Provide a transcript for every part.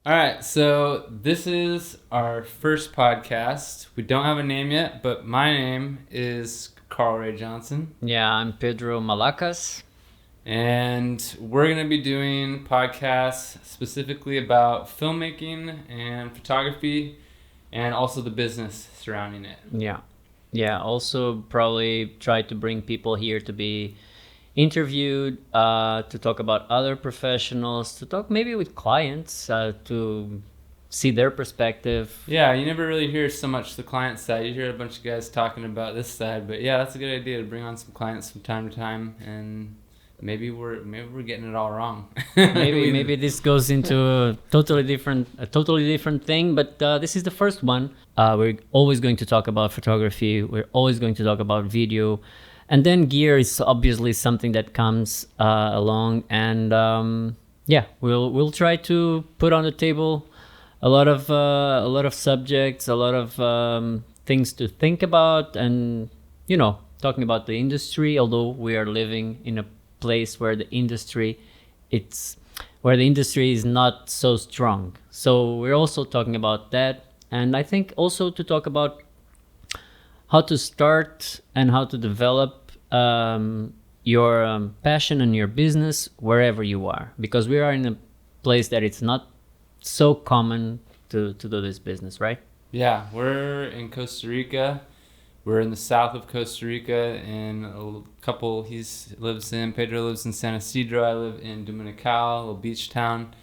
All right, so this is our first podcast. We don't have a name yet, but my name is Carl Ray Johnson. Yeah, I'm Pedro Malacas. And we're going to be doing podcasts specifically about filmmaking and photography and also the business surrounding it. Yeah. Also, probably try to bring people here to be interviewed, to talk about other professionals, to talk maybe with clients, to see their perspective. Yeah, you never really hear so much the client side. You hear a bunch of guys talking about this side, but yeah, that's a good idea to bring on some clients from time to time, and maybe we're getting it all wrong. maybe this goes into a totally different thing, but this is the first one. We're always going to talk about photography. We're always going to talk about video, and then gear is obviously something that comes along. And we'll try to put on the table a lot of subjects, a lot of things to think about, and talking about the industry. Although we are living in a place where the industry is not so strong, so we're also talking about that. And I think also to talk about how to start and how to develop your passion and your business wherever you are, because we are in a place that it's not so common to do this business, right? Yeah, we're in Costa Rica. We're in the south of Costa Rica, and Pedro lives in San Isidro. I live in Dominical, a little beach town.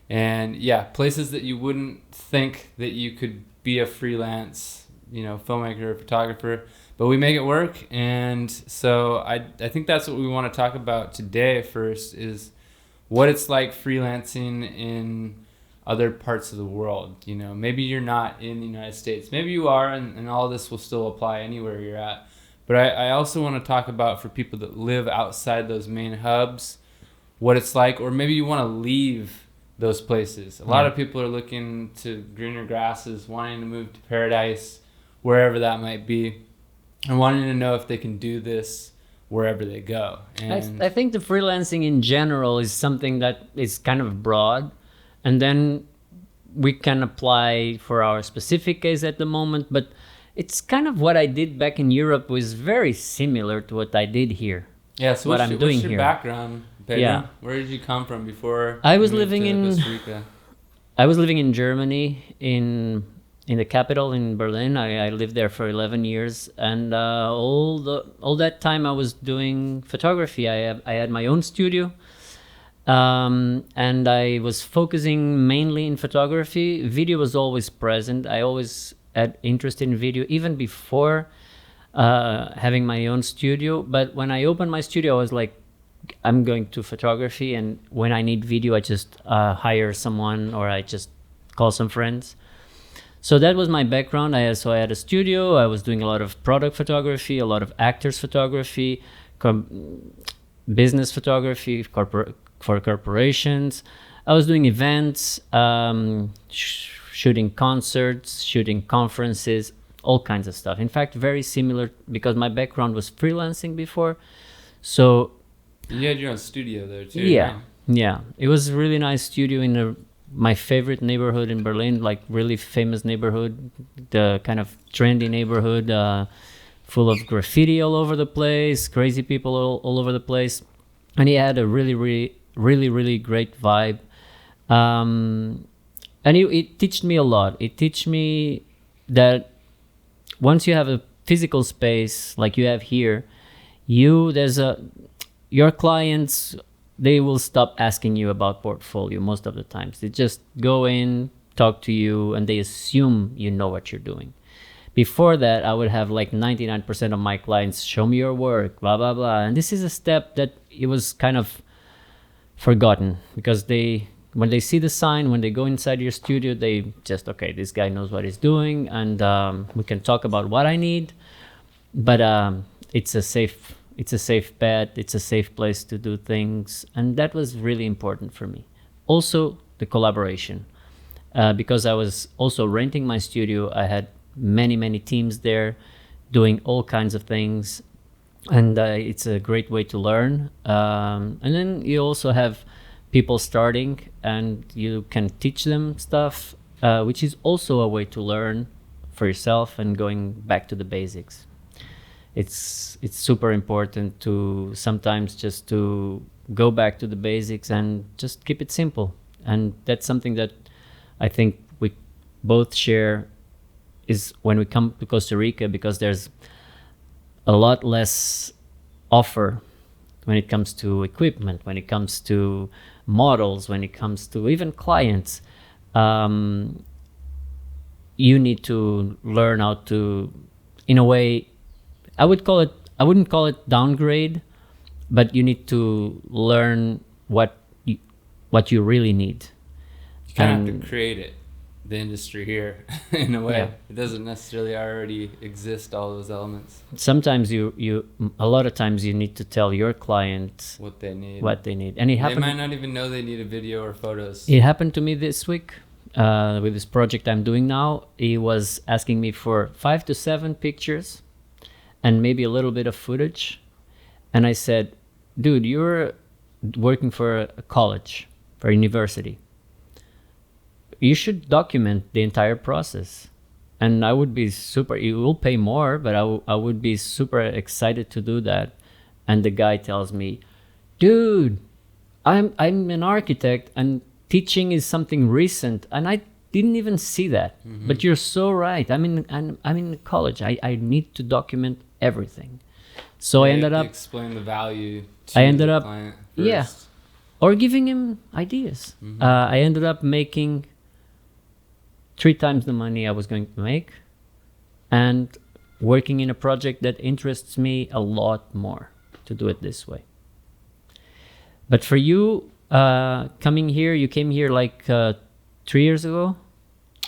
And yeah, places that you wouldn't think that you could be a freelance, filmmaker or photographer, but we make it work. And so I think that's what we want to talk about today first, is what it's like freelancing in other parts of the world. Maybe you're not in the United States, maybe you are, and all this will still apply anywhere you're at. But I also want to talk about, for people that live outside those main hubs, what it's like, or maybe you want to leave those places. A lot of people are looking to greener grasses, wanting to move to paradise, wherever that might be, and wanting to know if they can do this wherever they go. And I think the freelancing in general is something that is kind of broad, and then we can apply for our specific case at the moment. But it's kind of what I did back in Europe was very similar to what I did here. Yeah, so what's your background, Pedro? Yeah. Where did you come from before I was you moved living to in Costa Rica? I was living in Germany, in the capital, in Berlin. I lived there for 11 years, and all that time I was doing photography. I had my own studio. And I was focusing mainly in photography. Video was always present. I always had interest in video, even before having my own studio. But when I opened my studio, I was like, I'm going to photography, and when I need video, I just hire someone, or I just call some friends. So that was my background. I had a studio. I was doing a lot of product photography, a lot of actors photography, business photography, for corporations. I was doing events, shooting concerts, shooting conferences, all kinds of stuff. In fact, very similar, because my background was freelancing before. So you had your own studio there too. Yeah, right? yeah. It was a really nice studio in my favorite neighborhood in Berlin, like really famous neighborhood, the kind of trendy neighborhood, full of graffiti all over the place, crazy people all over the place. And he had a really great vibe, and it taught me a lot. It taught me that once you have a physical space like you have here, your clients, they will stop asking you about portfolio most of the times. They just go in, talk to you, and they assume you know what you're doing. Before that, I would have like 99% of my clients show me your work, blah blah blah, and this is a step that it was kind of forgotten, because when they see the sign, when they go inside your studio, they just, okay, this guy knows what he's doing, and we can talk about what I need, but it's a safe bet, it's a safe place to do things, and that was really important for me. Also, the collaboration, because I was also renting my studio. I had many teams there doing all kinds of things, and it's a great way to learn. And then you also have people starting, and you can teach them stuff, which is also a way to learn for yourself and going back to the basics. It's super important to sometimes just to go back to the basics and just keep it simple. And that's something that I think we both share, is when we come to Costa Rica, because there's a lot less offer when it comes to equipment, when it comes to models, when it comes to even clients. You need to learn how to, in a way, I wouldn't call it downgrade, but you need to learn what you really need. You kind of have to create it, the industry here, in a way. Yeah. It doesn't necessarily already exist, all those elements. Sometimes a lot of times you need to tell your client What they need. And They might not even know they need a video or photos. It happened to me this week with this project I'm doing now. He was asking me for 5 to 7 pictures and maybe a little bit of footage. And I said, dude, you're working for a college, for a university. You should document the entire process. And I would be you will pay more, but I would be super excited to do that. And the guy tells me, dude, I'm an architect and teaching is something recent. And I didn't even see that. Mm-hmm. But you're so right. I'm in college. I need to document everything. So I ended up explain the value to the client first. Yeah, or giving him ideas. Mm-hmm. I ended up making 3 times the money I was going to make, and working in a project that interests me a lot more to do it this way. But for you, coming here, you came here like 3 years ago?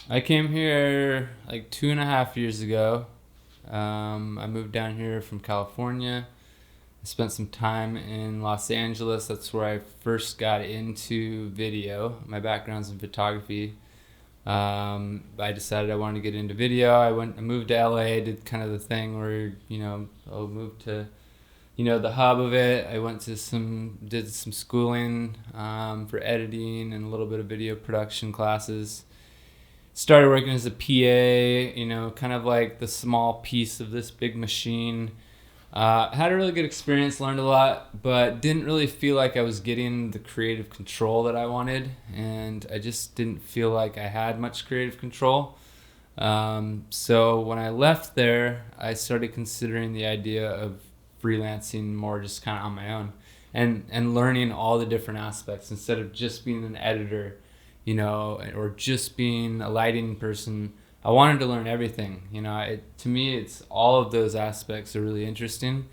I came here like 2.5 years ago. I moved down here from California. I spent some time in Los Angeles. That's where I first got into video. My background's in photography. I decided I wanted to get into video. I moved to LA, did kind of the thing where, I'll move to, the hub of it. I did some schooling for editing and a little bit of video production classes. Started working as a PA, kind of like the small piece of this big machine. Had a really good experience, learned a lot, but didn't really feel like I was getting the creative control that I wanted. And I just didn't feel like I had much creative control. So when I left there, I started considering the idea of freelancing more just kind of on my own and learning all the different aspects instead of just being an editor, or just being a lighting person. I wanted to learn everything. To me, it's all of those aspects are really interesting,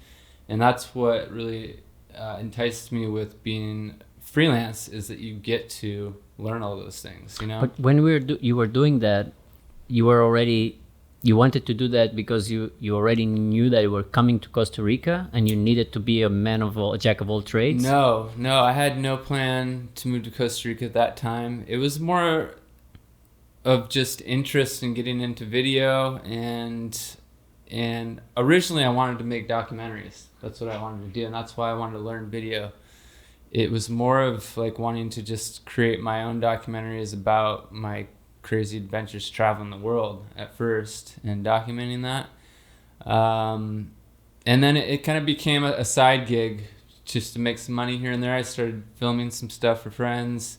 and that's what really enticed me with being freelance, is that you get to learn all those things. But when you were doing that, you wanted to do that because you already knew that you were coming to Costa Rica and you needed to be a jack of all trades? No, I had no plan to move to Costa Rica at that time. It was more of just interest in getting into video, and originally I wanted to make documentaries. That's what I wanted to do, and that's why I wanted to learn video. It was more of like wanting to just create my own documentaries about my crazy adventures traveling the world at first and documenting that. And then it kind of became a side gig just to make some money here and there. I started filming some stuff for friends,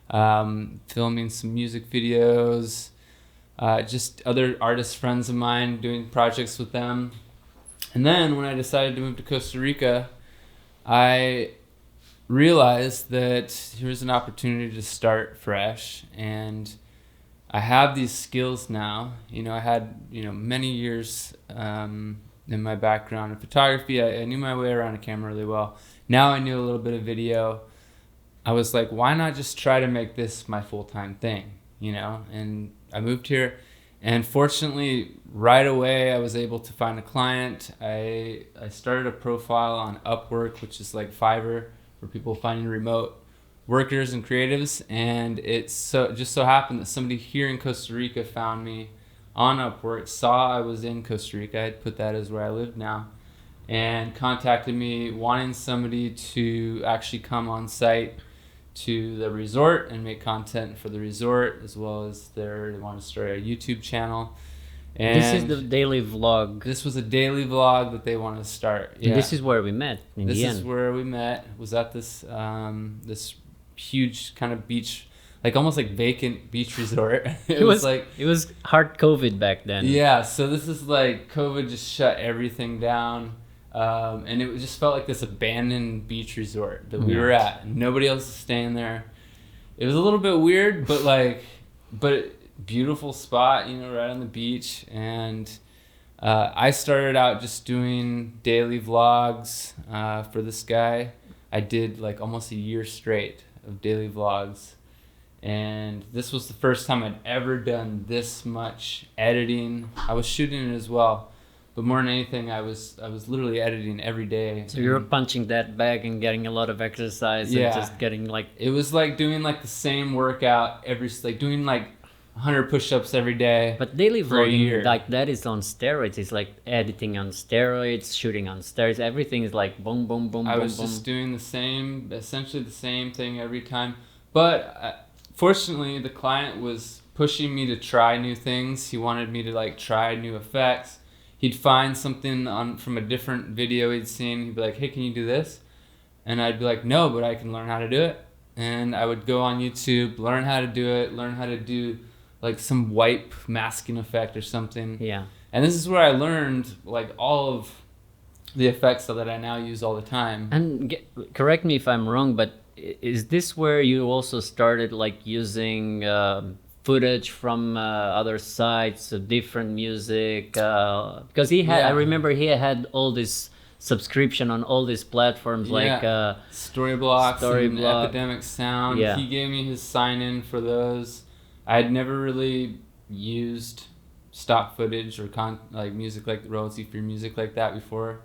filming some music videos, just other artist friends of mine, doing projects with them. And then when I decided to move to Costa Rica, I realized that here's an opportunity to start fresh, and I have these skills now. I had, many years in my background in photography. I knew my way around a camera really well. Now I knew a little bit of video. I was like, why not just try to make this my full-time thing, And I moved here, and fortunately, right away, I was able to find a client. I started a profile on Upwork, which is like Fiverr, for people finding remote workers and creatives, and it just so happened that somebody here in Costa Rica found me on Upwork, saw I was in Costa Rica. I had put that as where I live now, and contacted me wanting somebody to actually come on site to the resort and make content for the resort, as well as they want to start a YouTube channel. And this is the daily vlog. This was a daily vlog that they want to start. Yeah. And this is where we met in the end. This is where we met. Was at this this huge kind of beach, like almost like vacant beach resort. It was hard COVID back then. Yeah, so this is like COVID just shut everything down. And it just felt like this abandoned beach resort that we were at. Nobody else is staying there. It was a little bit weird, but beautiful spot, you know, right on the beach. And I started out just doing daily vlogs for this guy. I did like almost a year straight of daily vlogs. And this was the first time I'd ever done this much editing. I was shooting it as well. But more than anything, I was literally editing every day. So you were punching that bag and getting a lot of exercise and just getting like... It was like doing like the same workout doing like 100 push-ups every day. But daily vlogging, like that is on steroids. It's like editing on steroids, shooting on steroids. Everything is like boom, boom, boom, I was just doing essentially the same thing every time. But fortunately, the client was pushing me to try new things. He wanted me to like try new effects. He'd find something from a different video he'd seen. He'd be like, hey, can you do this? And I'd be like, no, but I can learn how to do it. And I would go on YouTube, learn how to do it, learn how to do like some wipe masking effect or something. Yeah. And this is where I learned like all of the effects that I now use all the time. And correct me if I'm wrong, but is this where you also started like using... footage from other sites, different music, because I remember he had all this subscription on all these platforms like Storyblocks and Epidemic Sound. Yeah. He gave me his sign-in for those. I had never really used stock footage or like music, like royalty-free music like that before,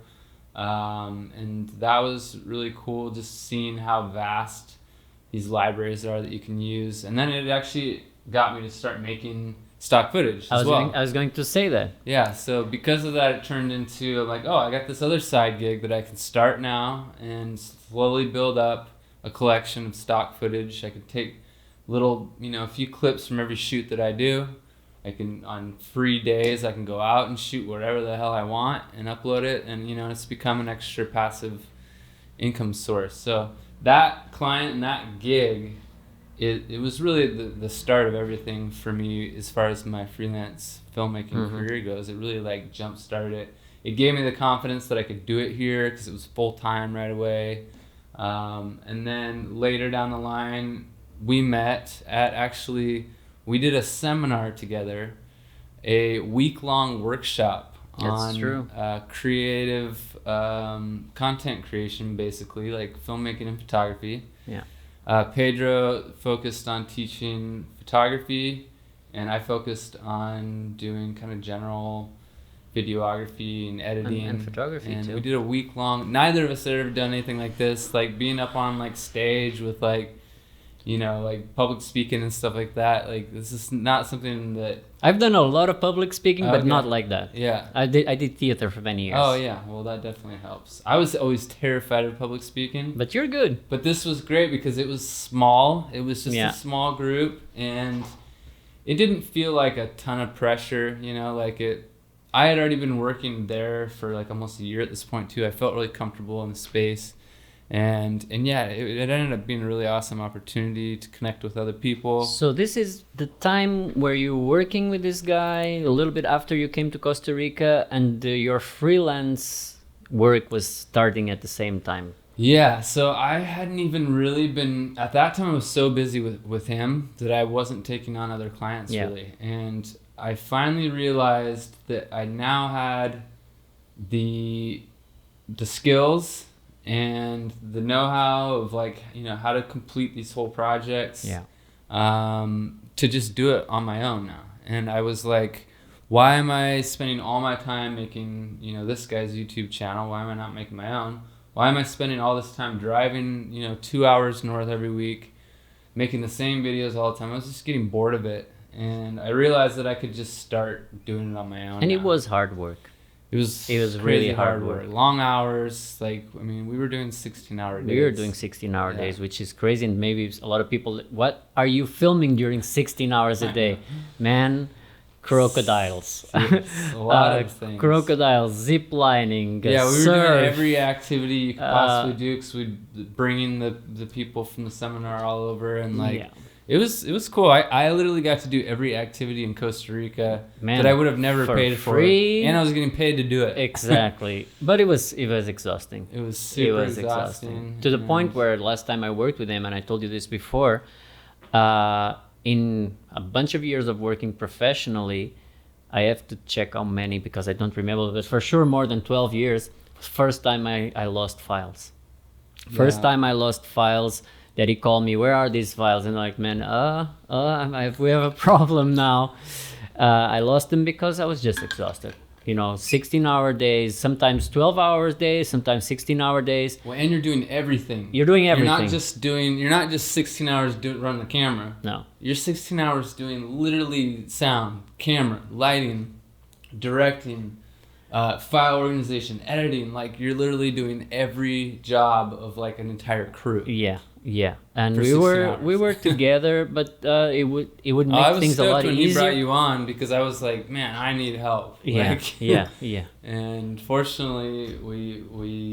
and that was really cool, just seeing how vast these libraries are that you can use. And then it actually got me to start making stock footage as well. I was going to say that. Yeah, so because of that, it turned into like, oh, I got this other side gig that I can start now and slowly build up a collection of stock footage. I could take little, a few clips from every shoot that I do. I can, on free days, I can go out and shoot whatever the hell I want and upload it, and it's become an extra passive income source. So that client and that gig, it was really the start of everything for me as far as my freelance filmmaking career goes. It really like jump started it. It gave me the confidence that I could do it here because it was full time right away. And then later down the line, we met at we did a seminar together, a week-long workshop on creative content creation, basically like filmmaking and photography. Yeah. Pedro focused on teaching photography, and I focused on doing kind of general videography and editing and photography and too. We did a week long. Neither of us had ever done anything like this, like being up on like stage with like public speaking and stuff like that. Like this is not something that I've done a lot of public speaking, but not like that. Yeah, I did theater for many years. Oh yeah, well that definitely helps. I was always terrified of public speaking, but you're good. But this was great because it was small. It was just a small group, and it didn't feel like a ton of pressure. I had already been working there for like almost a year at this point too. I felt really comfortable in the space. And yeah, it ended up being a really awesome opportunity to connect with other people. So this is the time where you're working with this guy, a little bit after you came to Costa Rica, and your freelance work was starting at the same time. Yeah, so I hadn't even really been, at that time I was so busy with him that I wasn't taking on other clients really. And I finally realized that I now had the skills and the know-how of how to complete these whole projects to just do it on my own now. And I was like, why am I spending all my time making this guy's YouTube channel? Why am I not making my own? Why am I spending all this time driving 2 hours north every week, making the same videos all the time? I was just getting bored of it, and I realized that I could just start doing it on my own. And it was hard work. It was really crazy hard work. Long hours. Like, I mean, we were doing 16-hour days. We were doing 16-hour days, which is crazy. And maybe a lot of people, what are you filming during 16 hours a day? Man, crocodiles. Yes, a lot of things. Crocodiles, zip lining, yeah, we were surf. doing every activity you could possibly do, because we'd bring in the people from the seminar all over, and like it was cool. I literally got to do every activity in Costa Rica that I would have never paid free. for, and I was getting paid to do it. Exactly. But it was exhausting. It was super exhausting. To the point where last time I worked with him, and I told you this before, in a bunch of years of working professionally, I have to check how many, because I don't remember, but for sure more than 12 years. First time I lost files. First time I lost files that he called me, where are these files? And I'm like, man, we have a problem now. I lost them because I was just exhausted. 16-hour days, sometimes 12-hour days, sometimes 16-hour days. Well, and you're doing everything. You're doing everything. You're not just 16 hours running the camera. No. You're 16 hours doing literally sound, camera, lighting, directing, file organization, editing. Like, you're literally doing every job of like an entire crew. Yeah, and we were together, but it would make things a lot easier. I was stoked when he brought you on, because I was like, man, I need help. Yeah. And fortunately, we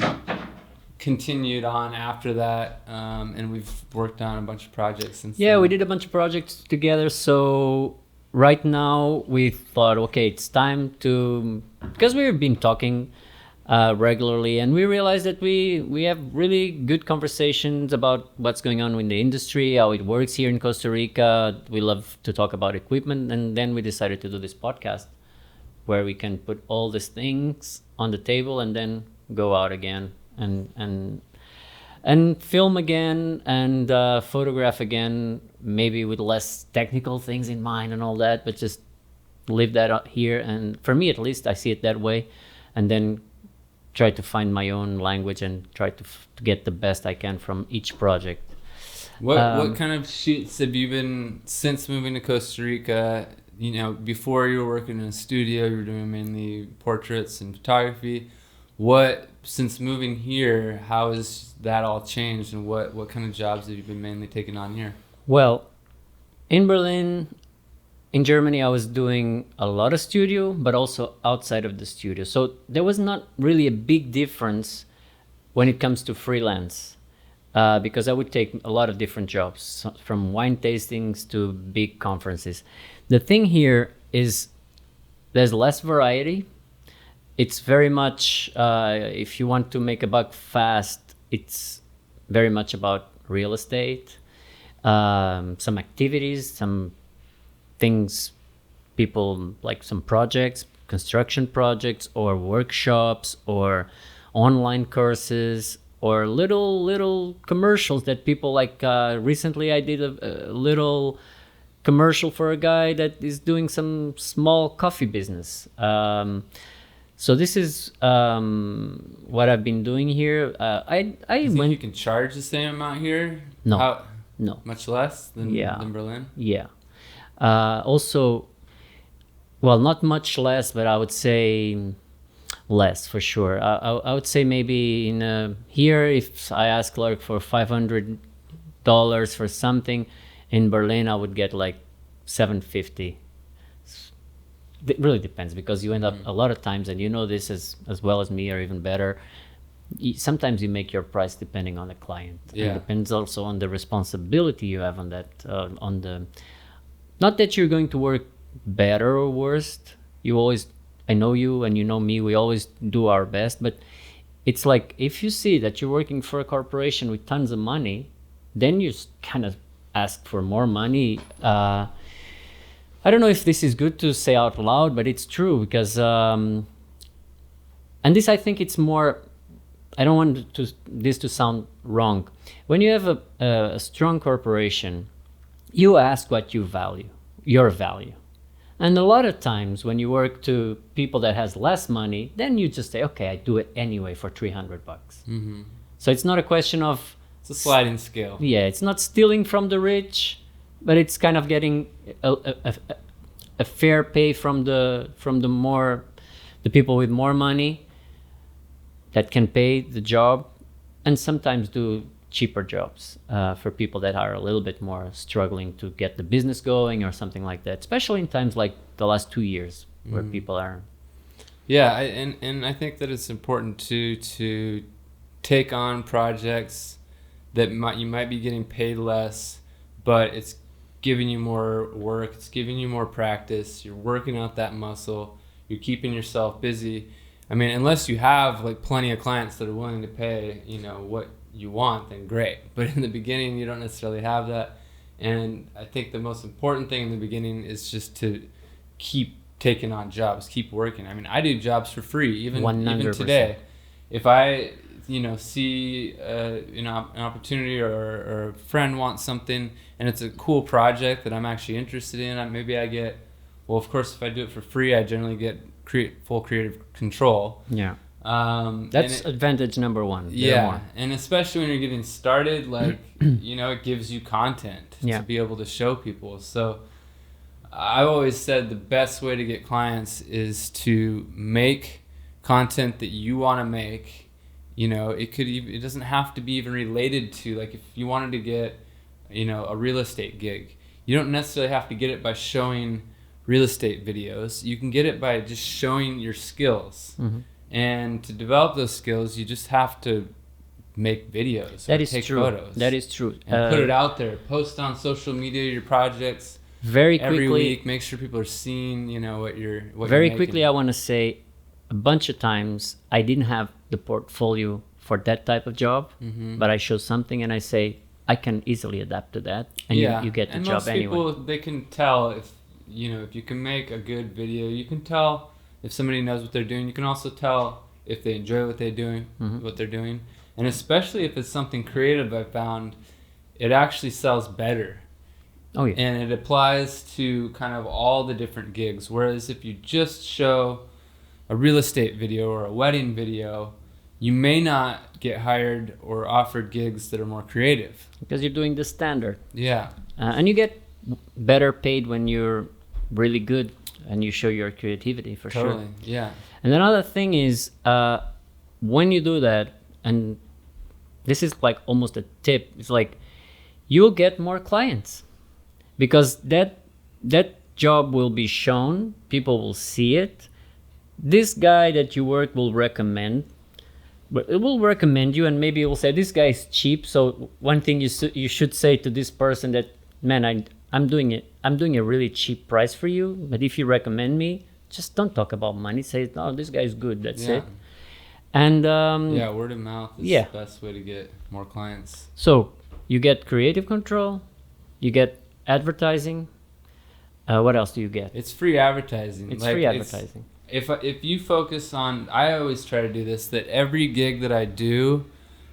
continued on after that, and we've worked on a bunch of projects since then. We did a bunch of projects together. So right now we thought, okay, it's time to, because we've been talking regularly, and we realized that we have really good conversations about what's going on in the industry, how it works here in Costa Rica. We love to talk about equipment, and then we decided to do this podcast where we can put all these things on the table and then go out again and film again and photograph again, maybe with less technical things in mind and all that, but just live that out here. And for me, at least, I see it that way, and then try to find my own language and try to get the best I can from each project. What kind of shoots have you been, since moving to Costa Rica? Before you were working in a studio, you were doing mainly portraits and photography. Since moving here, how has that all changed, and what kind of jobs have you been mainly taking on here? Well, in Berlin, in Germany, I was doing a lot of studio, but also outside of the studio. So there was not really a big difference when it comes to freelance, because I would take a lot of different jobs, from wine tastings to big conferences. The thing here is there's less variety. It's very much, if you want to make a buck fast, it's very much about real estate, some activities, some things, people like some projects, construction projects or workshops or online courses or little commercials that people like. Recently I did a little commercial for a guy that is doing some small coffee business. So this is what I've been doing here. I think you can charge the same amount here? No. Much less than Berlin? Yeah. Also, well, not much less, but I would say less for sure. I would say maybe here, if I ask like for $500 for something, in Berlin I would get like $750. It really depends, because you end up a lot of times, and you know this as well as me, or even better, sometimes you make your price depending on the client. It depends also on the responsibility you have on that, not that you're going to work better or worse. I know you and you know me, we always do our best, but it's like, if you see that you're working for a corporation with tons of money, then you kind of ask for more money. I don't know if this is good to say out loud, but it's true, because, and this, I think it's more, I don't want this to sound wrong. When you have a strong corporation, you ask what you value, your value. And a lot of times when you work to people that has less money, then you just say, okay, I do it anyway for $300. Mm-hmm. So it's not a question of... It's a sliding scale. Yeah, it's not stealing from the rich, but it's kind of getting a fair pay from the the people with more money that can pay the job, and sometimes do cheaper jobs for people that are a little bit more struggling to get the business going or something like that, especially in times like the last 2 years where people are. Yeah, and I think that it's important to take on projects that you might be getting paid less, but it's giving you more work, it's giving you more practice, you're working out that muscle, you're keeping yourself busy. I mean, unless you have like plenty of clients that are willing to pay, you know, what you want, then great. But in the beginning, you don't necessarily have that. And I think the most important thing in the beginning is just to keep taking on jobs, keep working. I mean, I do jobs for free, even 100%. today. If I, you know, see you know, an opportunity or a friend wants something and it's a cool project that I'm actually interested in, maybe I get, well, of course, if I do it for free, I generally get full creative control. Yeah. That's advantage number one. Yeah, and especially when you're getting started, like, you know, it gives you content to be able to show people. So I've always said the best way to get clients is to make content that you want to make. You know, it doesn't have to be even related to, like, if you wanted to get, you know, a real estate gig, you don't necessarily have to get it by showing real estate videos. You can get it by just showing your skills. And to develop those skills, you just have to make videos. That is take true. Photos. That is true. And put it out there. Post on social media your projects very quickly. Every week. Make sure people are seeing, you know, what you're very quickly, I want to say a bunch of times I didn't have the portfolio for that type of job, but I show something and I say I can easily adapt to that, and you get the job anyway. Most people, they can tell if, you know, if you can make a good video. You can tell if somebody knows what they're doing. You can also tell if they enjoy what they're doing, and especially if it's something creative. I found it actually sells better. Oh yeah. And it applies to kind of all the different gigs. Whereas if you just show a real estate video or a wedding video, you may not get hired or offered gigs that are more creative. Because you're doing the standard. Yeah. And you get better paid when you're really good and you show your creativity, for sure. Totally, yeah. And another thing is, when you do that, and this is like almost a tip, it's like you'll get more clients because that job will be shown, people will see it. This guy that you work will recommend, but it will recommend you, and maybe it will say this guy is cheap. So one thing you should say to this person that, man, I'm doing a really cheap price for you, but if you recommend me, just don't talk about money. Say, oh, this guy's good. That's it. And word of mouth is the best way to get more clients. So you get creative control, you get advertising. What else do you get? It's free advertising. It's free advertising. If you focus on, I always try to do this, that every gig that I do,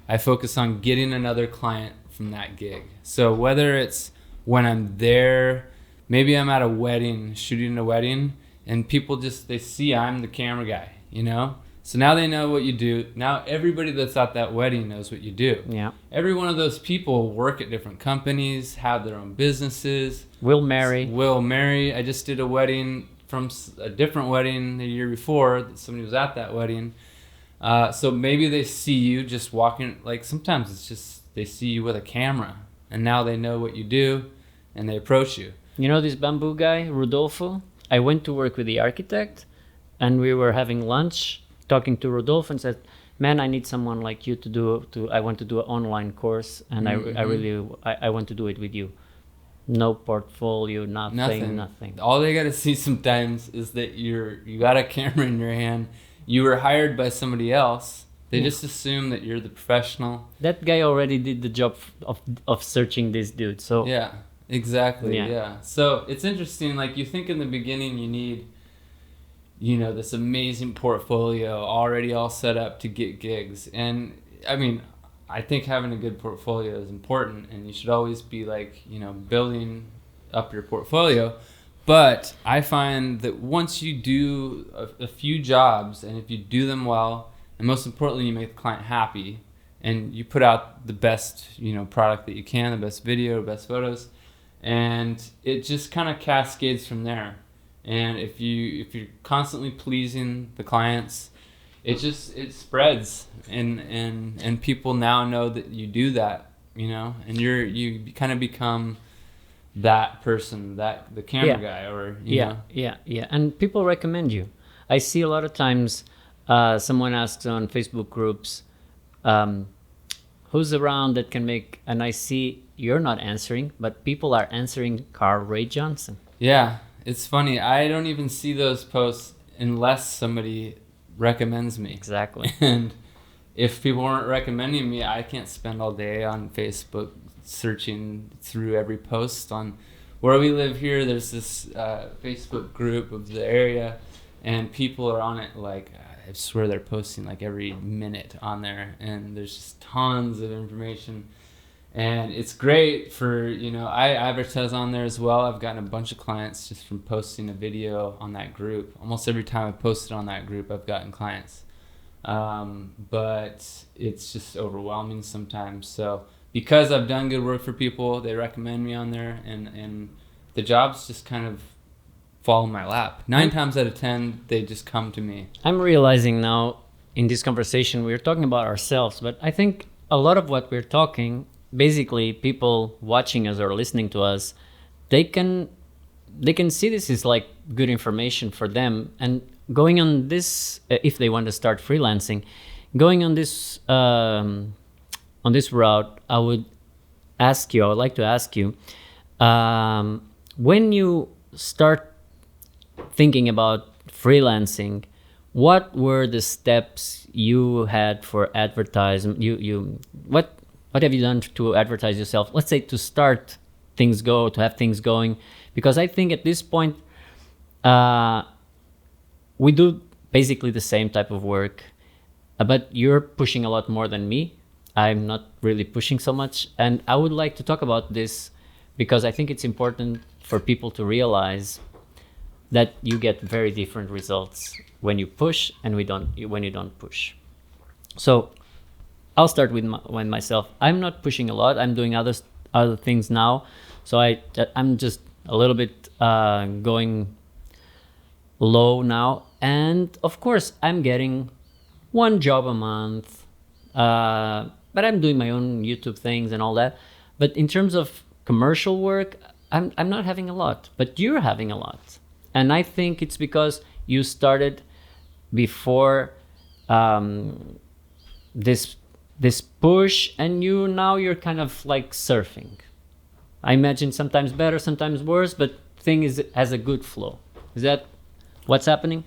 I focus on getting another client from that gig. So whether it's when I'm there, maybe I'm at a wedding, shooting a wedding, and people they see I'm the camera guy, you know? So now they know what you do. Now everybody that's at that wedding knows what you do. Yeah. Every one of those people work at different companies, have their own businesses. Will marry. I just did a wedding from a different wedding the year before. Somebody was at that wedding. So maybe they see you just walking, like sometimes it's just they see you with a camera and now they know what you do and they approach you. You know this bamboo guy, Rodolfo? I went to work with the architect and we were having lunch talking to Rodolfo and said, man, I need someone like you I want to do an online course and I want to do it with you. No portfolio, nothing. All they got to see sometimes is that you got a camera in your hand. You were hired by somebody else. They just assume that you're the professional. That guy already did the job of searching this dude. So yeah, exactly. Yeah. So it's interesting. Like you think in the beginning you need, you know, this amazing portfolio already all set up to get gigs. And I mean, I think having a good portfolio is important, and you should always be like, you know, building up your portfolio. But I find that once you do a few jobs, and if you do them well, and most importantly, you make the client happy, and you put out the best, you know, product that you can, the best video, best photos, and it just kind of cascades from there. And if you're constantly pleasing the clients, it spreads, and people now know that you do that, you know, and you kind of become that person, that the camera guy, or you know. Yeah, and people recommend you. I see a lot of times someone asks on Facebook groups, who's around that can make, and I see you're not answering, but people are answering Carl Ray Johnson. Yeah, it's funny. I don't even see those posts unless somebody recommends me. Exactly. And if people aren't recommending me, I can't spend all day on Facebook searching through every post. On where we live here, there's this Facebook group of the area, and people are on it like, I swear they're posting like every minute on there, and there's just tons of information. And it's great for, you know, I advertise on there as well. I've gotten a bunch of clients just from posting a video on that group. Almost every time I posted on that group, I've gotten clients. But it's just overwhelming sometimes. So because I've done good work for people, they recommend me on there, and the jobs just kind of fall in my lap. 9 times out of 10, they just come to me. I'm realizing now in this conversation, we're talking about ourselves, but I think a lot of what we're talking, basically people watching us or listening to us, they can see this is like good information for them, and going on this, if they want to start freelancing, going on this route, I would like to ask you, when you start thinking about freelancing, what were the steps you had for advertising? What have you done to advertise yourself? Let's say to start things to have things going, because I think at this point, we do basically the same type of work, but you're pushing a lot more than me. I'm not really pushing so much, and I would like to talk about this because I think it's important for people to realize that you get very different results when you push and when you don't push. So I'll start with myself. I'm not pushing a lot. I'm doing other things now, so I'm just a little bit going low now. And of course, I'm getting 1 job a month, but I'm doing my own YouTube things and all that. But in terms of commercial work, I'm not having a lot, but you're having a lot. And I think it's because you started before this push, and now you're kind of like surfing. I imagine sometimes better, sometimes worse, but thing has a good flow. Is that what's happening?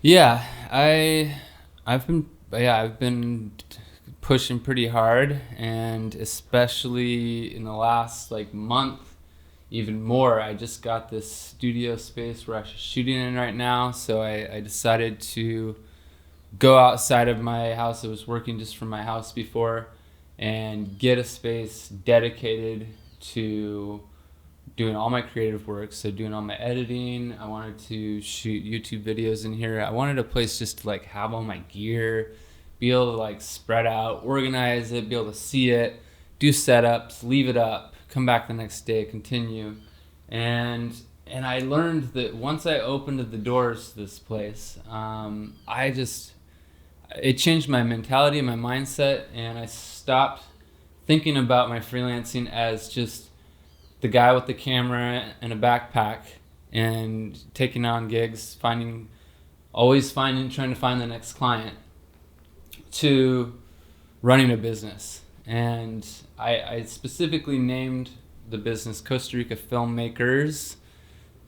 Yeah, I've been pushing pretty hard, and especially in the last like month, even more. I just got this studio space we're actually shooting in right now, so I decided to go outside of my house. I was working just from my house before, and get a space dedicated to doing all my creative work, so doing all my editing. I wanted to shoot YouTube videos in here. I wanted a place just to like have all my gear, be able to like spread out, organize it, be able to see it, do setups, leave it up, come back the next day, continue. And I learned that once I opened the doors to this place, it changed my mentality and my mindset, and I stopped thinking about my freelancing as just the guy with the camera and a backpack and taking on gigs, trying to find the next client, to running a business. And I specifically named the business Costa Rica Filmmakers,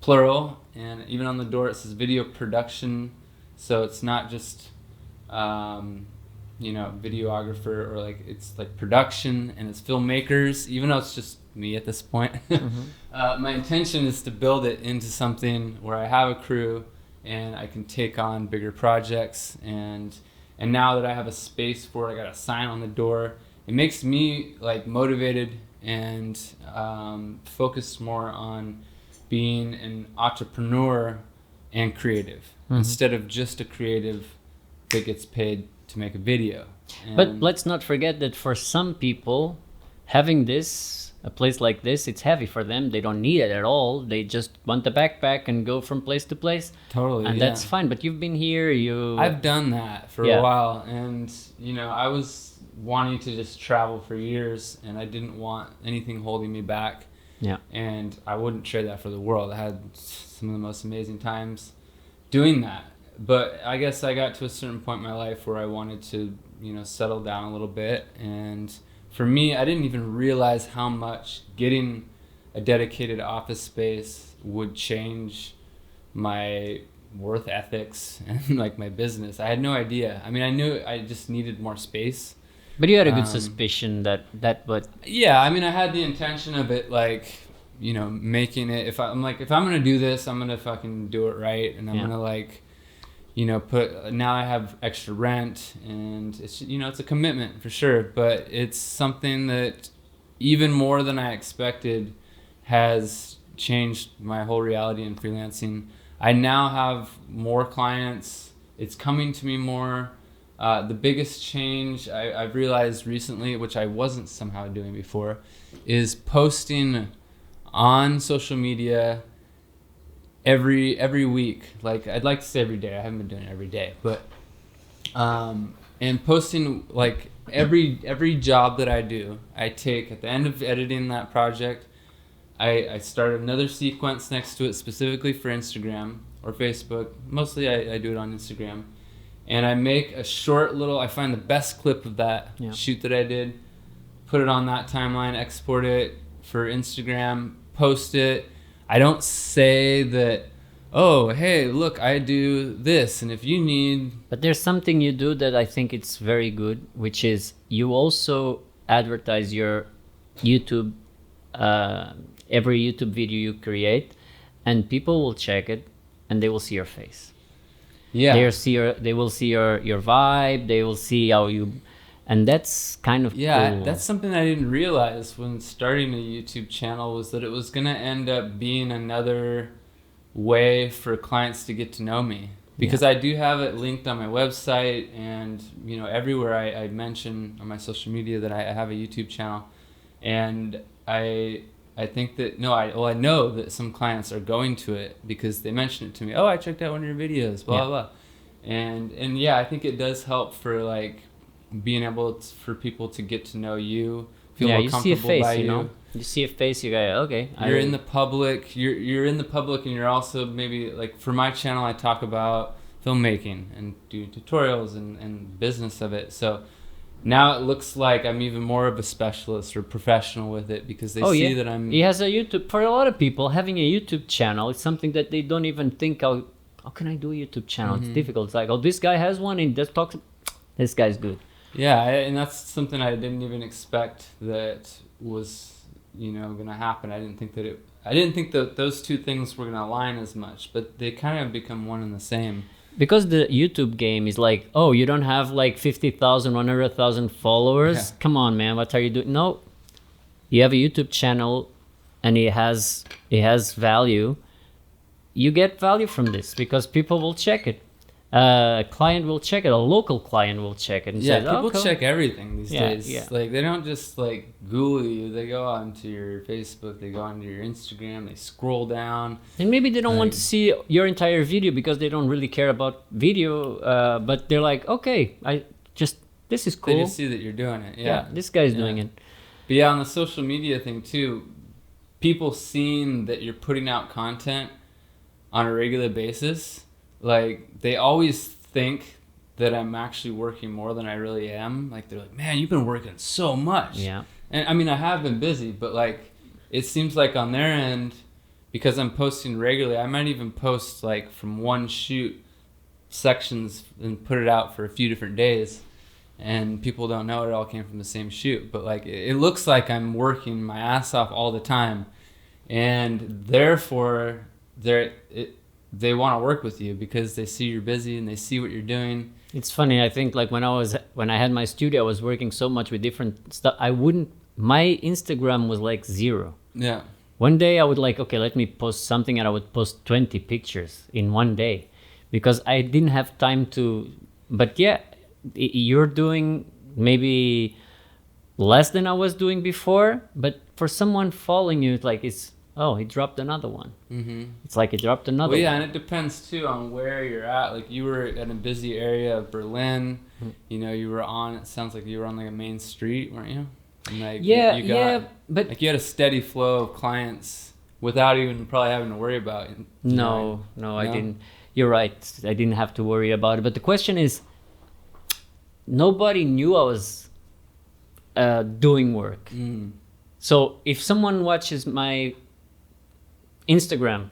plural, and even on the door it says video production, so it's not just videographer, or like it's like production, and it's filmmakers, even though it's just me at this point. Mm-hmm. My intention is to build it into something where I have a crew and I can take on bigger projects, and now that I have a space for it, I got a sign on the door, it makes me like motivated and focused more on being an entrepreneur and creative, mm-hmm. instead of just a creative that gets paid to make a video. But let's not forget that for some people, having this a place like this, it's heavy for them. They don't need it at all. They just want the backpack and go from place to place. Totally. And that's fine. But you've been here. I've done that for a while, and I was wanting to just travel for years, and I didn't want anything holding me back. Yeah. And I wouldn't trade that for the world. I had some of the most amazing times doing that. But I guess I got to a certain point in my life where I wanted to, settle down a little bit. And for me, I didn't even realize how much getting a dedicated office space would change my worth ethics and like my business. I had no idea. I mean, I knew I just needed more space. But you had a good suspicion that would... Yeah, I mean, I had the intention of it, like, making it. If I'm gonna do this, I'm gonna fucking do it right, and I'm gonna like, put. Now I have extra rent, and it's it's a commitment for sure. But it's something that even more than I expected has changed my whole reality in freelancing. I now have more clients. It's coming to me more. The biggest change I've realized recently, which I wasn't somehow doing before, is posting on social media every week. Like, I'd like to say every day. I haven't been doing it every day, but and posting like every job that I do. I take at the end of editing that project, I start another sequence next to it specifically for Instagram or Facebook. Mostly I do it on Instagram. And I make a short little, I find the best clip of that shoot that I did, put it on that timeline, export it for Instagram, post it. I don't say that, oh, hey, look, I do this, and if you need... But there's something you do that I think it's very good, which is you also advertise your YouTube, every YouTube video you create, and people will check it, and they will see your face. Yeah, they will see your vibe. They will see how you, and that's kind of cool. That's something I didn't realize when starting a YouTube channel, was that it was gonna end up being another way for clients to get to know me, because I do have it linked on my website, and everywhere I mention on my social media that I have a YouTube channel, and I think that I know that some clients are going to it because they mention it to me. Oh, I checked out one of your videos, blah blah, and I think it does help for like being able for people to get to know you, feel more comfortable see a face, by you. You see a face, you go, okay. You're in the public. You're in the public, and you're also maybe like for my channel, I talk about filmmaking and do tutorials and business of it. So now it looks like I'm even more of a specialist or professional with it because they see that I'm... He has a YouTube... For a lot of people, having a YouTube channel is something that they don't even think, how can I do a YouTube channel? It's difficult. It's like, this guy has one and just talks... This guy's good. Yeah, and that's something I didn't even expect that was, going to happen. I didn't think that those two things were going to align as much, but they kind of become one and the same. Because the YouTube game is like, oh, you don't have like 50,000, 100,000 followers? Yeah. Come on, man, what are you doing? No, you have a YouTube channel and it has value. You get value from this because people will check it. A client will check it. A local client will check it. And says, people cool. check everything these days. Yeah. Like, they don't just like Google you. They go onto your Facebook. They go onto your Instagram. They scroll down. And maybe they don't want to see your entire video because they don't really care about video. But they're like, okay, this is cool. They just see that you're doing it. Yeah, this guy's doing it. But on the social media thing too, people seeing that you're putting out content on a regular basis, like, they always think that I'm actually working more than I really am. Like, they're like, man, you've been working so much. Yeah. And I mean, I have been busy, but like, it seems like on their end, because I'm posting regularly, I might even post like from one shoot sections and put it out for a few different days. And people don't know it all came from the same shoot. But like, it looks like I'm working my ass off all the time. And therefore, they want to work with you because they see you're busy and they see what you're doing. It's funny. I think like when I had my studio, I was working so much with different stuff. My Instagram was like 0. Yeah. One day I would like, okay, let me post something, and I would post 20 pictures in one day because I didn't have time to. But yeah, you're doing maybe less than I was doing before, but for someone following you, it's like he dropped another one. Mm-hmm. It's like he dropped another Well, yeah, one. and it depends too on where you're at. Like you were in a busy area of Berlin, you know, you were on. It sounds like you were on like a main street, weren't you? And like you got, but like you had a steady flow of clients without even probably having to worry about it. no, I didn't. You're right. I didn't have to worry about it. But the question is, nobody knew I was doing work. Mm. So if someone watches my Instagram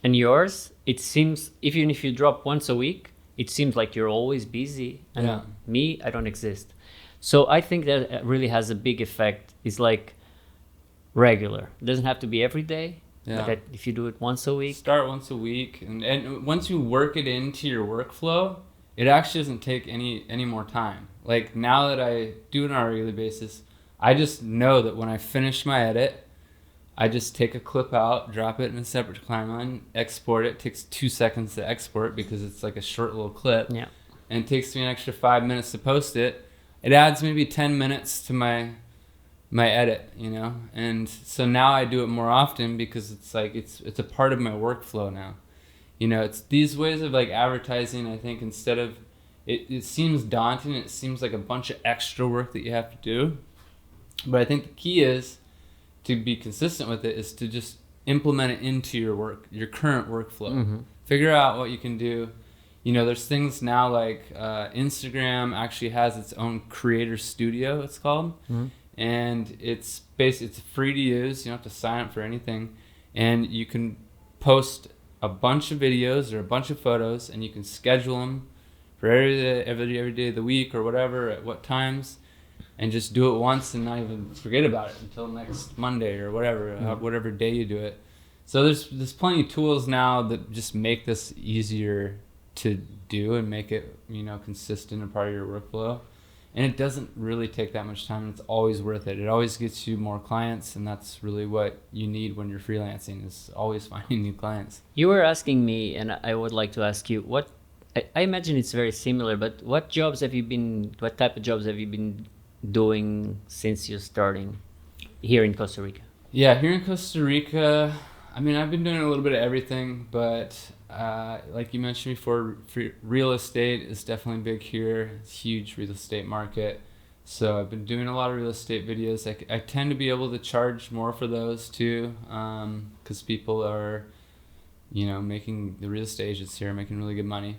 and yours, it seems, even if you drop once a week, it seems like you're always busy. And me, I don't exist. So I think that really has a big effect. It's like regular. It doesn't have to be every day. Yeah. But if you do it once a week. Start once a week. And once you work it into your workflow, it actually doesn't take any more time. Like now that I do it on a regular basis, I just know that when I finish my edit, I just take a clip out, drop it in a separate timeline, export it. It takes 2 seconds to export because it's like a short little clip. Yeah. And it takes me an extra 5 minutes to post it. It adds maybe 10 minutes to my edit, you know? And so now I do it more often because it's like it's a part of my workflow now. You know, it's these ways of like advertising, I think, instead of it seems daunting, it seems like a bunch of extra work that you have to do. But I think the key is to be consistent with it is to just implement it into your current workflow. Mm-hmm. Figure out what you can do. You know, there's things now like Instagram actually has its own creator studio, it's called. Mm-hmm. And it's free to use. You don't have to sign up for anything. And you can post a bunch of videos or a bunch of photos, and you can schedule them for every day of the week or whatever, at what times, and just do it once and not even forget about it until next Monday or whatever, whatever day you do it. So there's plenty of tools now that just make this easier to do and make it, you know, consistent and part of your workflow. And it doesn't really take that much time. It's always worth it. It always gets you more clients, and that's really what you need when you're freelancing, is always finding new clients. You were asking me, and I would like to ask you, I imagine it's very similar, but what type of jobs have you been doing since you're starting here in Costa Rica? Yeah, here in Costa Rica, I mean, I've been doing a little bit of everything, but like you mentioned before, real estate is definitely big here. It's a huge real estate market. So I've been doing a lot of real estate videos. I tend to be able to charge more for those too, because people are, you know, making the real estate agents here are making really good money.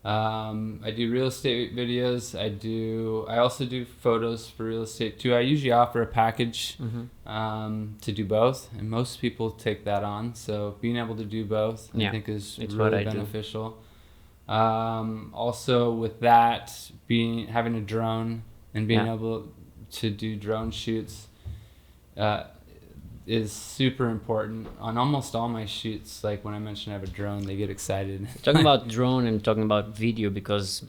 I do real estate videos. I also do photos for real estate too. I usually offer a package to do both, and most people take that on. So being able to do both, I think, is really beneficial. Also with that, having a drone and being able to do drone shoots is super important. On almost all my shoots, like when I mention I have a drone, they get excited. Talking about drone and talking about video, because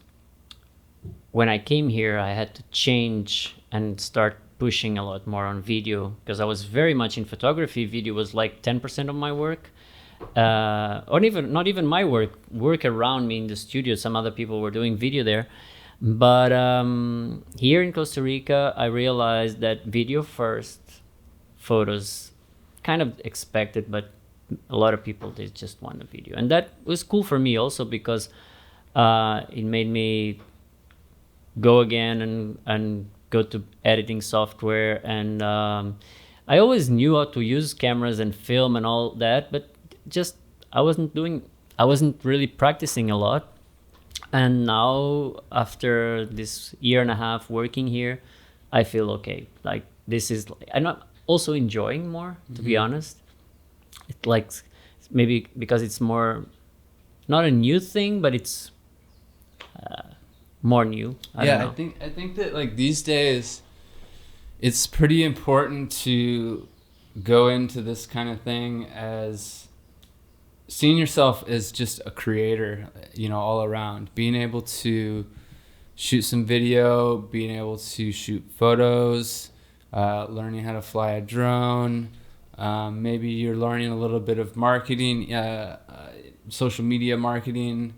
when I came here, I had to change and start pushing a lot more on video, because I was very much in photography. Video was like 10% of my work, or even not even my work around me in the studio. Some other people were doing video there. But here in Costa Rica, I realized that video first, photos kind of expected, but a lot of people, they just want a video. And that was cool for me also, because it made me go again and go to editing software. And I always knew how to use cameras and film and all that, but just I wasn't really practicing a lot. And now, after this year and a half working here, I feel okay. Like, this is, I'm not also enjoying more, to be honest. It's like, maybe because it's more, not a new thing, but it's more new. I don't know. I think that like these days, it's pretty important to go into this kind of thing as seeing yourself as just a creator, you know, all around. Being able to shoot some video, being able to shoot photos, learning how to fly a drone. Maybe you're learning a little bit of marketing, social media marketing.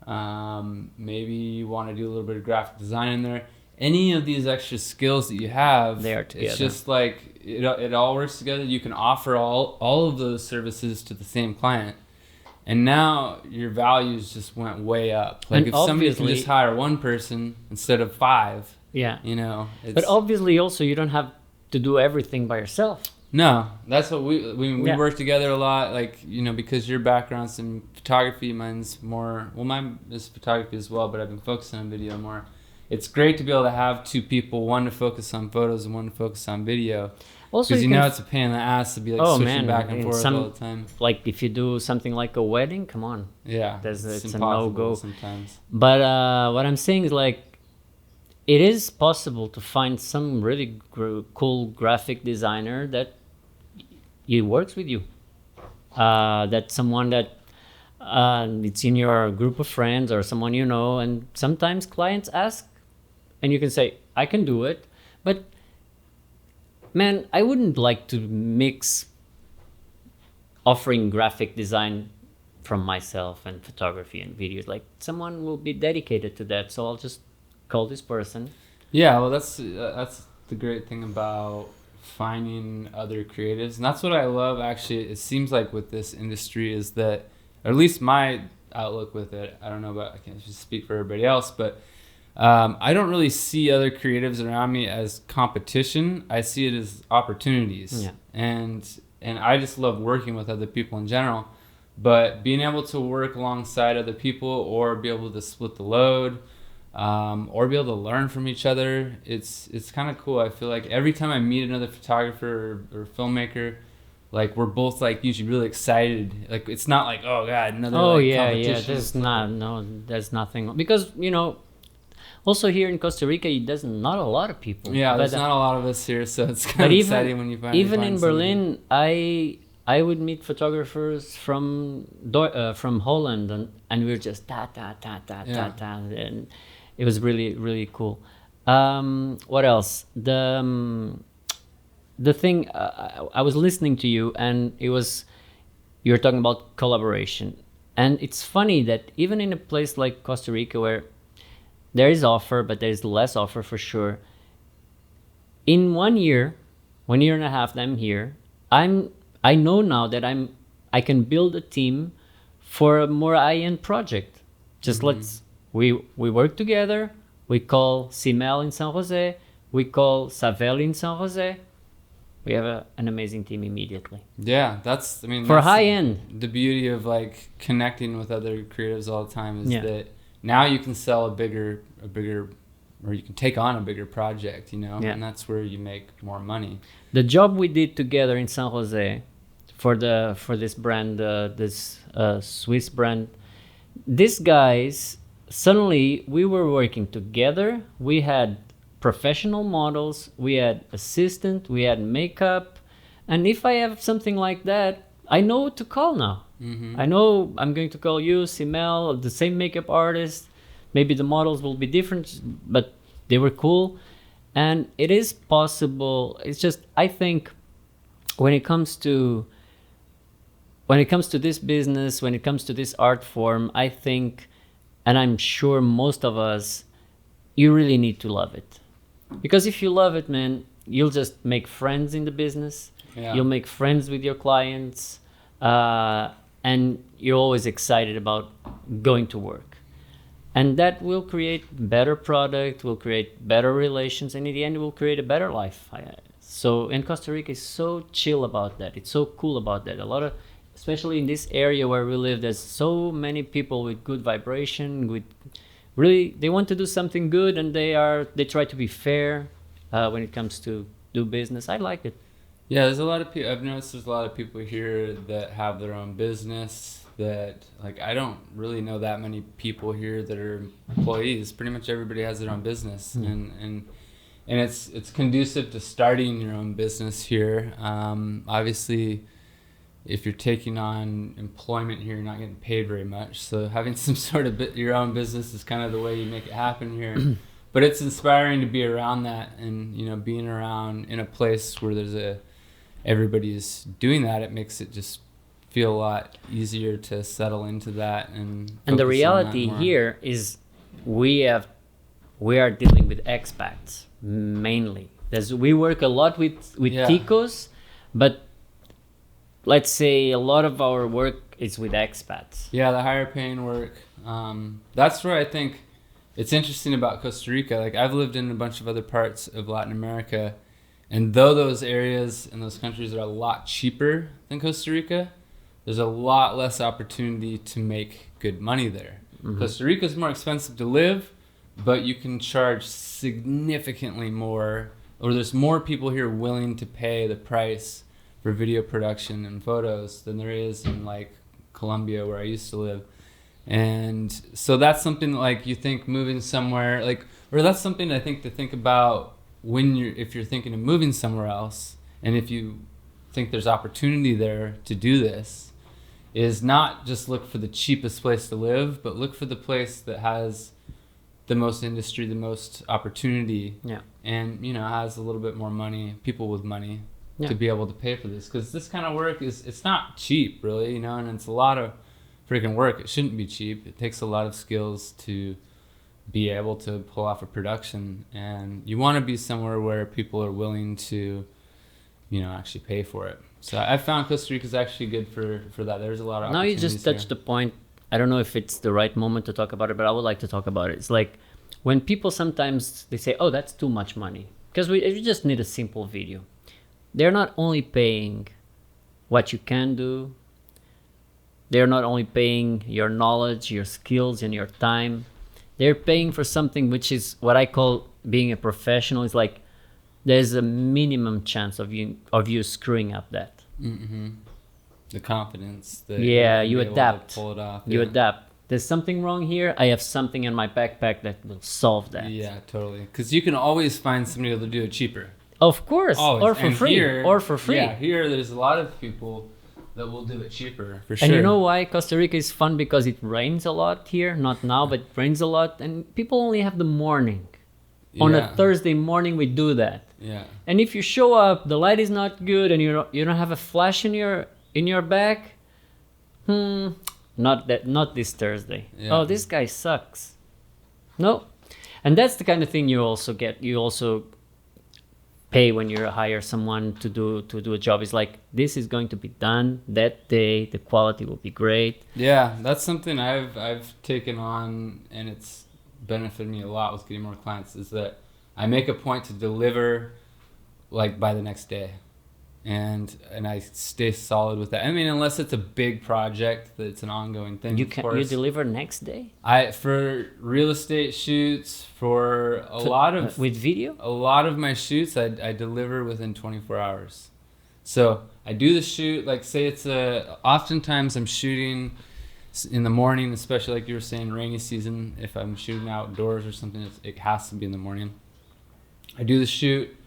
Maybe you want to do a little bit of graphic design in there. Any of these extra skills that you have, they are together. It's just like it all works together. You can offer all of those services to the same client. And now your values just went way up. Like, And if somebody can obviously- just hire one person instead of 5, Yeah. you know. It's, But obviously also you don't have to do everything by yourself. no, that's what we Yeah. work together a lot. Like, you know, because your background's in photography, mine's more, well, mine is photography as well, but I've been focusing on video more. It's great to be able to have 2 people, one to focus on photos and one to focus on video. Also, Because you can know it's a pain in the ass to be like Oh, switching man, back and in forth some- all the time. like if you do something like a wedding, come on. Yeah, It's a impossible no-go. sometimes. But what I'm saying is like, it is possible to find some really cool graphic designer that he works with you. That's someone that it's in your group of friends or someone you know, and sometimes clients ask, and you can say, I can do it. But man, I wouldn't like to mix offering graphic design from myself and photography and videos. Like, someone will be dedicated to that, so I'll just call this person. Yeah, well, that's the great thing about finding other creatives, and that's what I love. Actually, it seems like with this industry is that, or at least my outlook with it. I don't know about, I can't just speak for everybody else, but I don't really see other creatives around me as competition. I see it as opportunities. Yeah. And I just love working with other people in general. But being able to work alongside other people, or be able to split the load, or be able to learn from each other, it's kind of cool. I feel like every time I meet another photographer or filmmaker, like, we're both like usually really excited. Like, it's not like, oh god, another competition. There's nothing, because you know, also here in Costa Rica, there's not a lot of people. Yeah, there's But, not a lot of us here, so it's but kind of even exciting when you find. even find in somebody. Berlin, I would meet photographers from Holland, and we were just Yeah. and it was really, really cool. What else? The thing, I was listening to you, and you were talking about collaboration, and it's funny that even in a place like Costa Rica, where there is offer, but there is less offer for sure. In 1 year and a half that I'm here, I know now that I can build a team for a more high-end project. Just we work together. We call Simel in San Jose. We call Savel in San Jose. We have an amazing team immediately. Yeah, for For that's high end. The beauty of like connecting with other creatives all the time is Yeah. that now you can sell a bigger, or you can take on a bigger project, you know, Yeah. and that's where you make more money. The job we did together in San Jose for this brand, this Swiss brand, these guys, suddenly we were working together. We had professional models, we had assistant, we had makeup, and if I have something like that, I know what to call now. Mm-hmm. I know I'm going to call you, Simel, the same makeup artist. Maybe the models will be different, but they were cool. And it is possible. It's just, I think when it comes to this business, when it comes to this art form, I think, and I'm sure most of us, you really need to love it. Because if you love it, man, you'll just make friends in the business. Yeah. You'll make friends with your clients. And you're always excited about going to work. And that will create better product, will create better relations, and in the end, it will create a better life. So, in Costa Rica is so chill about that. It's so cool about that. A lot of, especially in this area where we live, there's so many people with good vibration, with really, they want to do something good, and they try to be fair when it comes to do business. I like it. Yeah, there's a lot of people. I've noticed there's a lot of people here that have their own business. That, like, I don't really know that many people here that are employees. Pretty much everybody has their own business, and it's conducive to starting your own business here. Obviously, if you're taking on employment here, you're not getting paid very much. So having some sort of your own business is kind of the way you make it happen here. But it's inspiring to be around that, and you know, being around in a place where everybody's doing that, it makes it just feel a lot easier to settle into that. And the focus on that reality more. here is we are dealing with expats mainly. We work a lot with Yeah. ticos, but let's say a lot of our work is with expats. Yeah, the higher paying work. That's where I think it's interesting about Costa Rica. Like I've lived in a bunch of other parts of Latin America, and though those areas and those countries are a lot cheaper than Costa Rica, there's a lot less opportunity to make good money there. Mhm. Costa Rica is more expensive to live, but you can charge significantly more, or there's more people here willing to pay the price for video production and photos than there is in like Colombia where I used to live. And so that's something like you think moving somewhere like, or that's something I think to think about when if you're thinking of moving somewhere else, and if you think there's opportunity there to do this, is not just look for the cheapest place to live, but look for the place that has the most industry, the most opportunity, Yeah. and has a little bit more money, people with money Yeah. to be able to pay for this, because this kind of work it's not cheap really, and it's a lot of freaking work. It shouldn't be cheap. It takes a lot of skills to be able to pull off a production, and you want to be somewhere where people are willing to actually pay for it. So I found Costa Rica is actually good for that. There's a lot of Now you opportunities just touched here. the point. I don't know if it's the right moment to talk about it, but I would like to talk about it. It's like when people sometimes they say, "Oh, that's too much money," because we just need a simple video. They're not only paying what you can do. They're not only paying your knowledge, your skills, and your time. They're paying for something which is what I call being a professional. It's like there's a minimum chance of you screwing up that. Mm-hmm. The confidence that Yeah, you'll you be able adapt. to pull it off. You Yeah. adapt. There's something wrong here. I have something in my backpack that will solve that. Yeah, totally. Because you can always find somebody to do it cheaper. Of course, Always. or for And free, here- or for free. Yeah, here there's a lot of people that will do it cheaper for sure. And you know why Costa Rica is fun? Because it rains a lot here. Not now, but it rains a lot, and people only have the morning. On a Yeah. Thursday morning, we do that. Yeah. And if you show up, the light is not good, and you don't have a flash in your back. Not this Thursday. Yeah. Oh, this guy sucks. No, and that's the kind of thing you also get. You also pay when you hire someone to do a job. It's like this is going to be done that day. The quality will be great. Yeah, that's something I've taken on, and it's benefited me a lot with getting more clients, is that I make a point to deliver like by the next day. And I stay solid with that. I mean, unless it's a big project that's an ongoing thing. You of can course. deliver next day For real estate shoots, for a lot of with video. a lot of my shoots, I deliver within 24 hours. So I do the shoot, like say oftentimes I'm shooting in the morning, especially like you were saying, rainy season. If I'm shooting outdoors or something, it has to be in the morning. I do the shoot.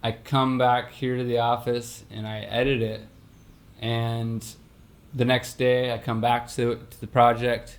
I come back here to the office and I edit it, and the next day I come back to the project,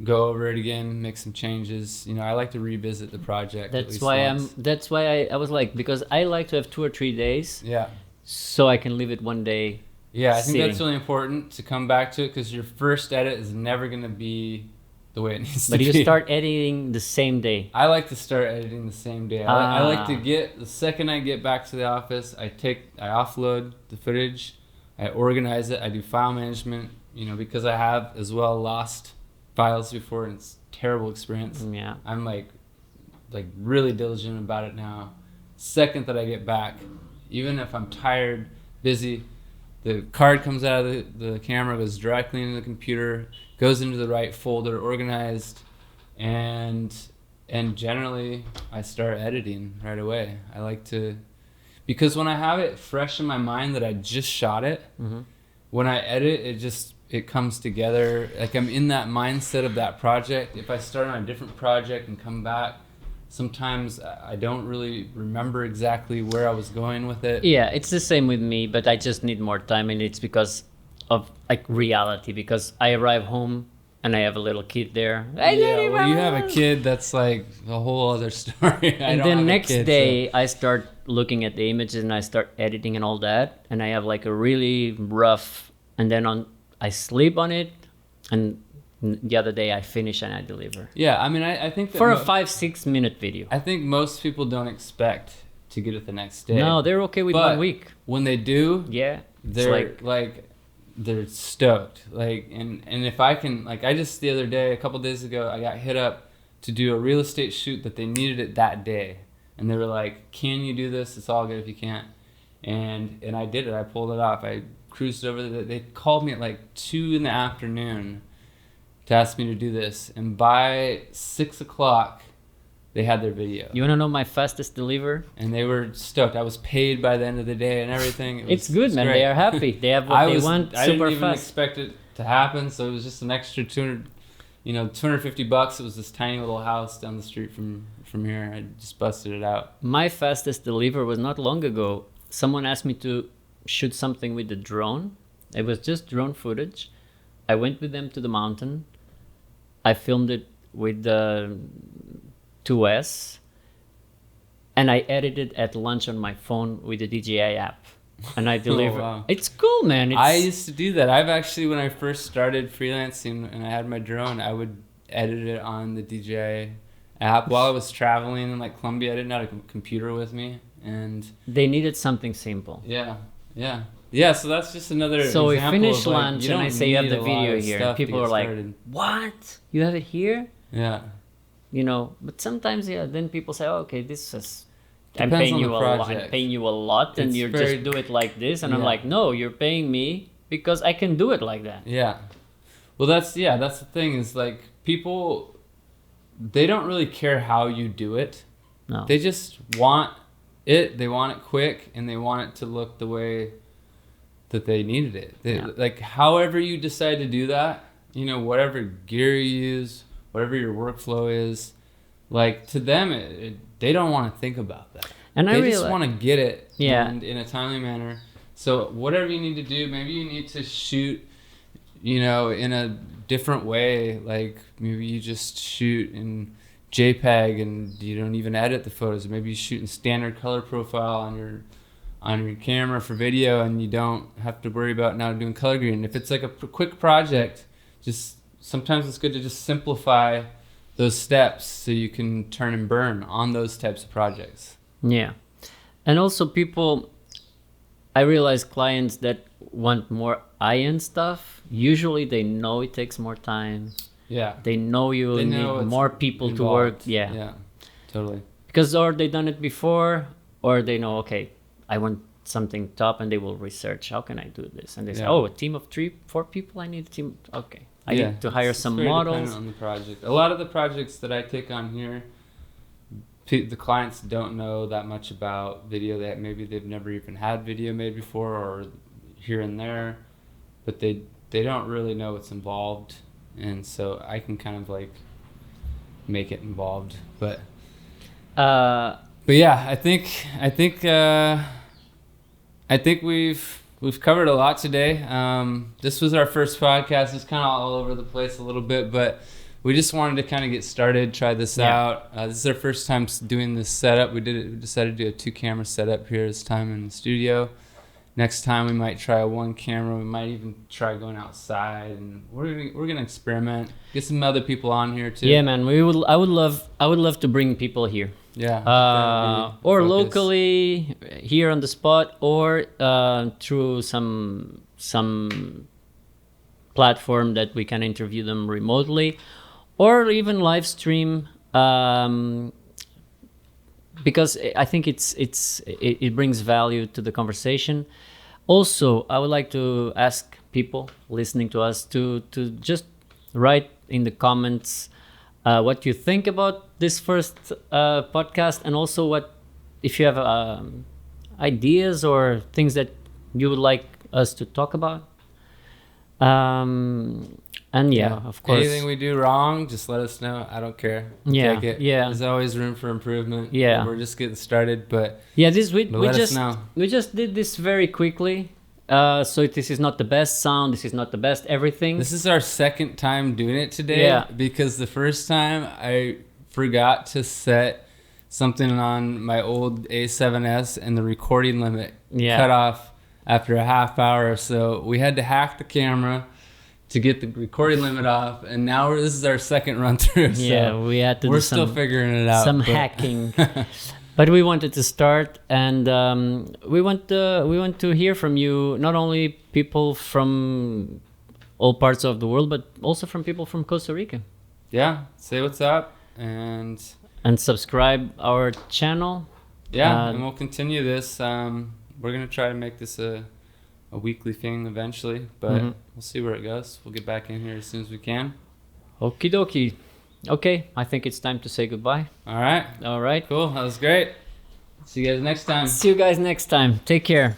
go over it again, make some changes. I like to revisit the project. at least once. That's why I was like, because I like to have 2 or 3 days Yeah. so I can leave it one day. Yeah, I think that's sitting. really important to come back to it, because your first edit is never going to be the way it needs But to you be. start editing the same day. I like to start editing the same day. I like to the second I get back to the office, I offload the footage, I organize it, I do file management, because I have as well lost files before, and it's a terrible experience. Yeah. I'm like really diligent about it now. Second that I get back, even if I'm tired, busy, the card comes out of the camera, goes directly into the computer, goes into the right folder, organized, and generally I start editing right away. I like to, because when I have it fresh in my mind that I just shot it, Mm-hmm. when I edit, it comes together. Like I'm in that mindset of that project. If I start on a different project and come back, sometimes I don't really remember exactly where I was going with it. Yeah, it's the same with me, but I just need more time, and it's because of like reality. Because I arrive home and I have a little kid there. Yeah, well, you have a kid, that's like a whole other story. And then next day I start looking at the images and I start editing and all that, and I have like a really rough, and then I sleep on it, and the other day I finish and I deliver. Yeah, I mean, I think that For a 5-6 minute video. I think most people don't expect to get it the next day. No, they're okay with But 1 week. when they do, Yeah. they're they're stoked. Like, and if I can, like, I just the other day, a couple days ago, I got hit up to do a real estate shoot that they needed it that day, and they were like, "Can you do this? It's all good if you can't." And I did it. I pulled it off. I cruised over there. They called me at like 2 p.m. to ask me to do this, and by 6 o'clock, they had their video. You want to know my fastest deliver? And they were stoked. I was paid by the end of the day and everything. It's good, man. Great. They are happy. They have what they want. I Super didn't even fast. expect it to happen, so it was just an extra $250. It was this tiny little house down the street from here. I just busted it out. My fastest deliver was not long ago. Someone asked me to shoot something with the drone. It was just drone footage. I went with them to the mountain. I filmed it with the 2S, and I edited at lunch on my phone with the DJI app, and I delivered. Wow. It's cool, man. I used to do that. I've actually, when I first started freelancing and I had my drone, I would edit it on the DJI app while I was traveling in like Colombia. I didn't have a computer with me, and They needed something simple. yeah. So that's just another. So we example finish of, like, lunch, and I don't say you have need the a lot video of here. stuff to People get are like, started. "What? You have it here?" Yeah. You know. But sometimes, then people say, oh, "Okay, this is." I'm Depends paying on you the a lot. I'm project. paying you a lot, and It's you very- just do it like this. And I'm Yeah. like, no, you're paying me because I can do it like that. Yeah. Well, that's the thing is, like, people, they don't really care how you do it. No. They just want it. They want it quick, and they want it to look the way that they needed it. Like, however you decide to do that, whatever gear you use, whatever your workflow is, like, to them, they don't want to think about that. And They just want to get it Yeah. in a timely manner. So whatever you need to do, maybe you need to shoot, in a different way. Like, maybe you just shoot in JPEG and you don't even edit the photos. Maybe you shoot in standard color profile on your camera for video, and you don't have to worry about now doing color grading. If it's like a quick project, just sometimes it's good to just simplify those steps so you can turn and burn on those types of projects. Yeah. And also I realize clients that want more high-end stuff, usually they know it takes more time. Yeah. They know you will need more people to work. Yeah. Yeah, totally. Because or they done it before, or they know, okay, I want something top, and they will research, how can I do this? And they say, oh, a team of 3-4 people, I need a team. Okay. I need to hire some very models. dependent on the project. A lot of the projects that I take on here, the clients don't know that much about video. That maybe they've never even had video made before, or here and there, but they don't really know what's involved, and so I can kind of like make it involved. But yeah, I think we've covered a lot today. This was our first podcast. It's kind of all over the place a little bit, but we just wanted to kind of get started, try this out. This is our first time doing this setup. We decided to do a 2-camera setup here this time in the studio. Next time we might try a 1-camera. We might even try going outside, and we're gonna experiment. Get some other people on here too. Yeah, man. I would love to bring people here. Yeah. Or locally here on the spot, or through some platform that we can interview them remotely, or even live stream. Because I think it brings value to the conversation. Also, I would like to ask people listening to us to just write in the comments what you think about this first podcast, and also what if you have ideas or things that you would like us to talk about. And of course, anything we do wrong, just let us know. I don't care. Yeah, Take it. yeah. There's always room for improvement. Yeah. We're just getting started, but we let us know. just did this very quickly. So this is not the best sound. This is not the best everything. This is our second time doing it today. Yeah. Because the first time I forgot to set something on my old A7S, and the recording limit cut off after a half hour or so. We had to hack the camera to get the recording limit off, and now this is our second run through. So we had to we're do still figuring it out. some hacking. But we wanted to start, and we want to hear from you, not only people from all parts of the world, but also from people from Costa Rica. Yeah, say what's up, and subscribe our channel. Yeah, and we'll continue this. We're gonna try to make this a weekly thing eventually, but we'll see where it goes. We'll get back in here as soon as we can. Okie dokie. Okay, I think it's time to say goodbye. All right. All right. Cool. That was great. See you guys next time. See you guys next time. Take care.